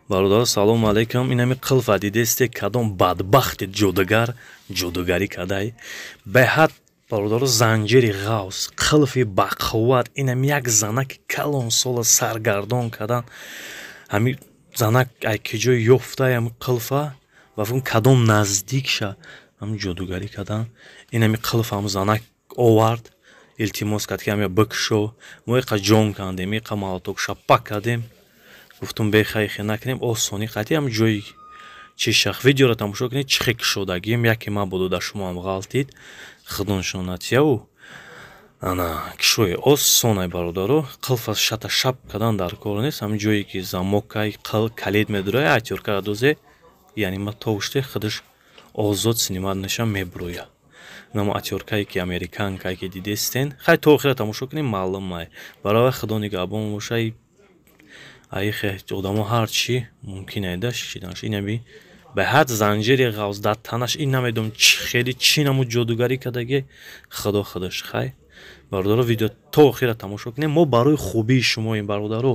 Бародар, салому алейкум. Инами қилфа дидесте кадом бадбахти ҷодугар ҷодугарӣ кадай. Беҳад бародаро занҷири ғавс, қилфи бақувват, инами як занаки калон сола саргардон кадан. Ҳами занак айкиҷои ёфта ҳами қилфа ва фикр кадом наздикша ҳами ҷодугарӣ кадан. Инами қилфам занак овард, илтимос кард ки ҳами бикушо. Мо иқа ҷон кандем, иқа молоток шапак кардем. گفتم بخیر نکنیم آسانی قطعی هم جایی چی شخ ویدیو را تماشا کنید چی خیلی شدگیم یکی ما بودو در شما هم غلطید خدونشون نتیه و انا کشوی آسانی برادارو قلف از شتا شب کدن در کار نیست هم جایی که زموکای قل کلید میدروی اتیورکا دوزه یعنی ما توشته خودش آزاد سینماد نشان میبرویه نما اتیورکایی که امریکان کایی که دیدستین خیلی تو آخر تماشا کنیم معلوم مای برای خدانی گابون موشای айхе одамо ҳарчи мумкин айда шиданаш инаби беҳад занҷири ғавз дар танаш ин намедонам хеле чӣ намуд ҷодугарӣ кадаге худо худаш хай бародаро видео то охира тамошо кунем мо барои хубии шумоем бародаро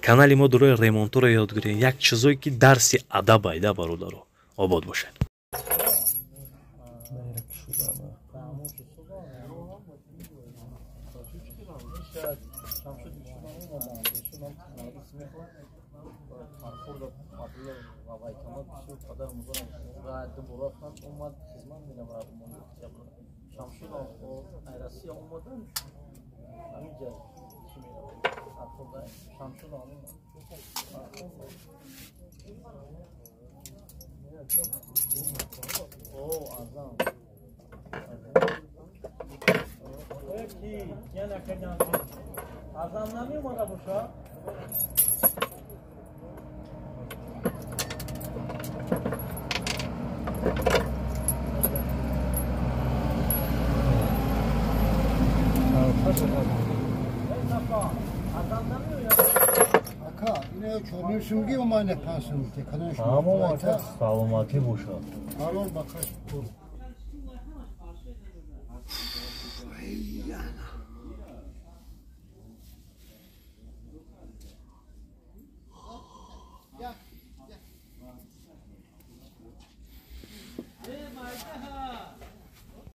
канали мо дурои ремонтуро ёд гирем як чизое ки дарси адаб айда бародаро обод бошед Çorluyorsun gibi ama ne pensiyonu? Tamam, salomati boşa. Al bakaş.